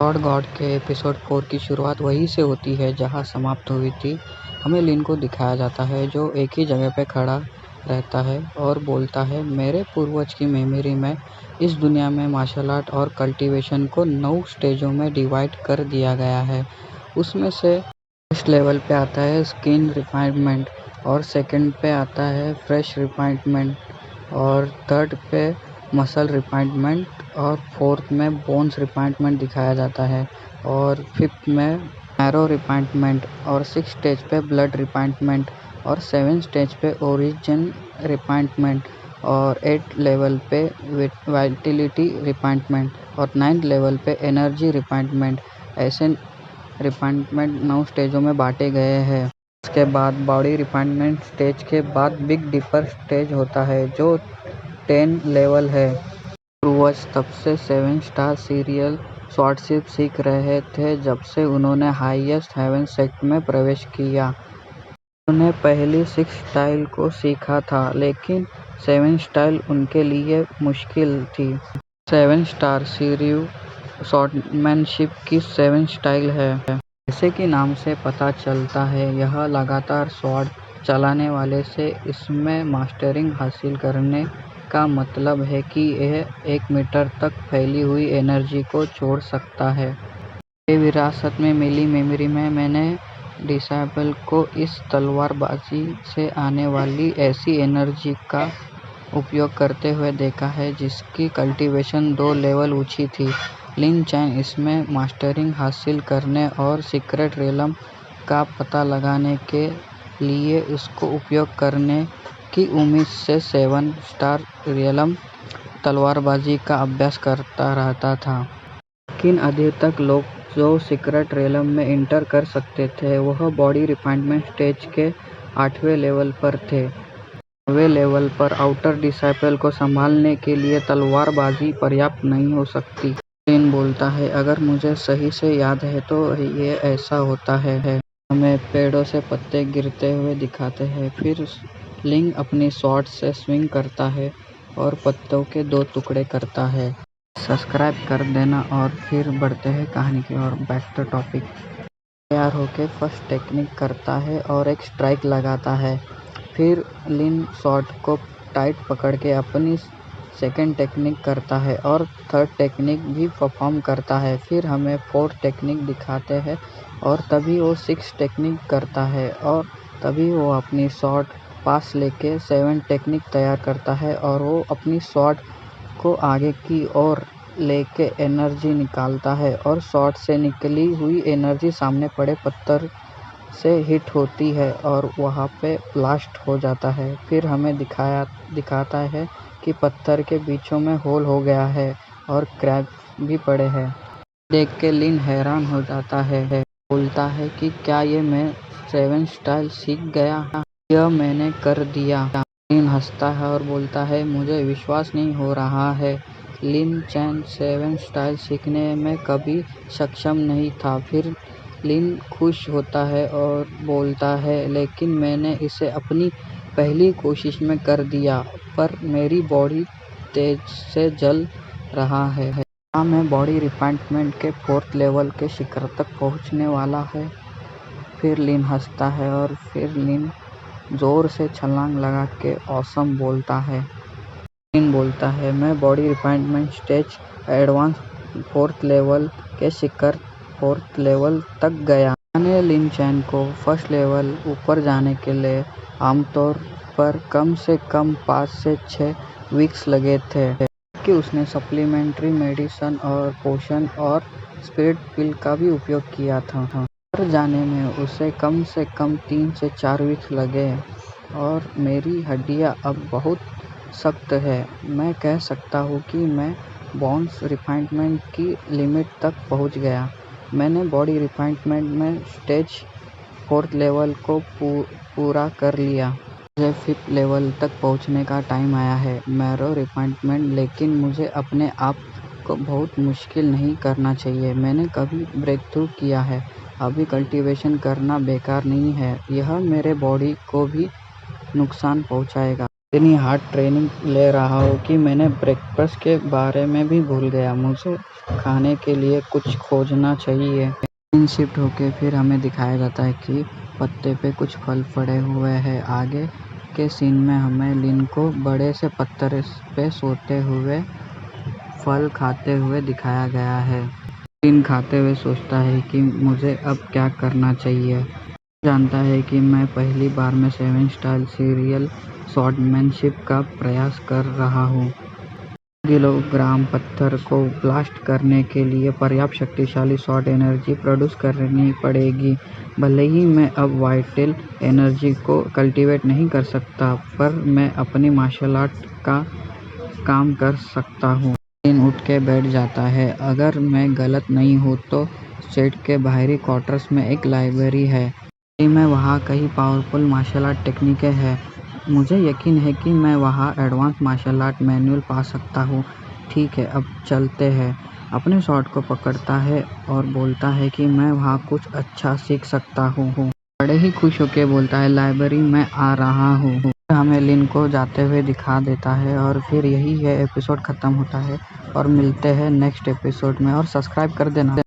Lord God के episode 4 की शुरुआत वहीं से होती है जहां समाप्त हुई थी। हमें लिन को दिखाया जाता है जो एक ही जगह पे खड़ा रहता है और बोलता है, मेरे पूर्वज की मेमोरी में इस दुनिया में मार्शल आर्ट और कल्टीवेशन को 9 स्टेजों में डिवाइड कर दिया गया है। उसमें से फर्स्ट लेवल पे आता है स्किन रिफाइनमेंट और सेकंड पे आता है फ्रेश रिफाइनमेंट और थर्ड पे मसल रिफाइनमेंट और फोर्थ में बोन्स रिफाइनमेंट दिखाया जाता है और फिफ्थ में मैरो रिफाइनमेंट और सिक्स स्टेज पे ब्लड रिफाइनमेंट और सेवन स्टेज पे ओरिजिन रिफाइनमेंट और 8 लेवल पे वाइटलिटी रिफाइनमेंट और 9 लेवल पे एनर्जी रिफाइनमेंट। ऐसे रिफाइनमेंट 9 स्टेजों में बांटे गए हैं। उसके बाद बॉडी रिफाइनमेंट स्टेज के बाद बिग डिपर स्टेज होता है जो 10 लेवल है। पूर्वज तब से 7 स्टार सीरियल स्वॉर्डशिप सीख रहे थे जब से उन्होंने हाईएस्ट हेवन सेक्ट में प्रवेश किया। उन्होंने पहली 6 स्टाइल को सीखा था लेकिन 7 स्टाइल उनके लिए मुश्किल थी। 7 स्टार सीरियल स्वॉर्डमैनशिप की 7 स्टाइल है। जैसे कि नाम से पता चलता है यह लगातार स्वॉर्ड चलाने वाले से इसमें मास्टरिंग हासिल करने का मतलब है कि यह 1 मीटर तक फैली हुई एनर्जी को छोड़ सकता है। ये विरासत में मिली मेमोरी में मैंने डिसेबल को इस तलवारबाजी से आने वाली ऐसी एनर्जी का उपयोग करते हुए देखा है जिसकी कल्टीवेशन 2 लेवल ऊंची थी। लिन चैन इसमें मास्टरिंग हासिल करने और सीक्रेट रियलम का पता लगाने के लिए उसको उपयोग करने की उम्मीद से 7 स्टार रियलम तलवारबाजी का अभ्यास करता रहता था। लेकिन अभी तक लोग जो सीक्रेट रियलम में इंटर कर सकते थे वह बॉडी रिफाइनमेंट स्टेज के 8वें लेवल पर थे। 9वें लेवल पर आउटर डिसाइपल को संभालने के लिए तलवारबाजी पर्याप्त नहीं हो सकती। लिन बोलता है, अगर मुझे सही से याद है तो ये ऐसा होता है। हमें पेड़ों से पत्ते गिरते हुए दिखाते हैं। फिर लिन अपनी स्वॉर्ड से स्विंग करता है और पत्तों के 2 टुकड़े करता है। सब्सक्राइब कर देना और फिर बढ़ते हैं कहानी की ओर। Back to topic. तैयार होके फर्स्ट टेक्निक करता है और एक स्ट्राइक लगाता है। फिर लिन स्वॉर्ड को टाइट पकड़ के अपनी सेकंड टेक्निक करता है और थर्ड टेक्निक भी परफॉर्म करता है। फिर हमें फोर्थ टेक्निक दिखाते हैं और तभी वो 6 टेक्निक करता है और तभी वो अपनी स्वॉर्ड पास लेके 7 टेक्निक तैयार करता है और वो अपनी स्वॉर्ड को आगे की ओर लेके एनर्जी निकालता है और स्वॉर्ड से निकली हुई एनर्जी सामने पड़े पत्थर से हिट होती है और वहाँ पे ब्लास्ट हो जाता है। फिर हमें दिखाता है कि पत्थर के बीचों में होल हो गया है और क्रैक भी पड़े हैं। देख के लिन हैरान हो जाता है। बोलता है कि क्या ये मैं 7 स्टाइल सीख गया? यह मैंने कर दिया। लिन हंसता है और बोलता है, मुझे विश्वास नहीं हो रहा है। लिन चैन 7 स्टाइल सीखने में कभी सक्षम नहीं था। फिर लिन खुश होता है और बोलता है, लेकिन मैंने इसे अपनी पहली कोशिश में कर दिया पर मेरी बॉडी तेज से जल रहा है। क्या मैं बॉडी रिफाइनमेंट के 4th लेवल के शिखर तक पहुंचने वाला है? फिर लिन हंसता है और फिर लिन जोर से छलांग लगा के ऑसम बोलता है। लिन बोलता है, मैं body refinement stage advance 4th level के शिखर 4th लेवल तक गया। मैंने लिन चैन को फर्स्ट लेवल ऊपर जाने के लिए आमतौर पर कम से कम 5 से 6 वीक्स लगे थे कि उसने सप्लीमेंट्री मेडिसिन और पोशन और स्पिरिट पिल का भी उपयोग किया था। ऊपर जाने में उसे कम से कम 3 से 4 वीक्स लगे और मेरी हड्डियां अब बहुत सख्त है। मैं कह सकता हूँ कि मैं बोन्स रिफाइनमेंट की लिमिट तक पहुँच गया। मैंने बॉडी रिफाइनमेंट में स्टेज 4th लेवल को पूरा कर लिया। मुझे 5th लेवल तक पहुंचने का टाइम आया है। मैरो रिफाइनमेंट, लेकिन मुझे अपने आप को बहुत मुश्किल नहीं करना चाहिए। मैंने कभी ब्रेक थ्रू किया है। अभी कल्टीवेशन करना बेकार नहीं है। यह मेरे बॉडी को भी नुकसान पहुंचाएगा। इतनी हार्ड ट्रेनिंग ले रहा हूँ कि मैंने ब्रेकफास्ट के बारे में भी भूल गया। मुझे खाने के लिए कुछ खोजना चाहिए। सीन शिफ्ट होके फिर हमें दिखाया जाता है कि पत्ते पे कुछ फल पड़े हुए हैं। आगे के सीन में हमें लिन को बड़े से पत्थर पे सोते हुए फल खाते हुए दिखाया गया है। लिन खाते हुए सोचता है कि मुझे अब क्या करना चाहिए। जानता है कि मैं पहली बार में 7 स्टाइल सीरियल स्वॉर्डमैनशिप का प्रयास कर रहा हूँ। किलोग्राम पत्थर को ब्लास्ट करने के लिए पर्याप्त शक्तिशाली शॉर्ट एनर्जी प्रोड्यूस करनी पड़ेगी। भले ही मैं अब वाइटल एनर्जी को कल्टीवेट नहीं कर सकता, पर मैं अपनी मार्शल आर्ट का काम कर सकता हूँ। लिन उठ के बैठ जाता है। अगर मैं गलत नहीं हूँ तो सेट के बाहरी क्वार्टर्स में एक लाइब्रेरी है। में वहाँ कई पावरफुल मार्शल आर्ट टेक्निकें हैं। मुझे यकीन है कि मैं वहाँ एडवांस मार्शल आर्ट मैनुअल पा सकता हूँ। ठीक है, अब चलते हैं। अपने शॉट को पकड़ता है और बोलता है कि मैं वहाँ कुछ अच्छा सीख सकता हूँ। बड़े ही खुश होकर बोलता है, लाइब्रेरी में आ रहा हूँ। हमें लिन को जाते हुए दिखा देता है और फिर यही है एपिसोड ख़त्म होता है और मिलते हैं नेक्स्ट एपिसोड में। और सब्सक्राइब कर देना।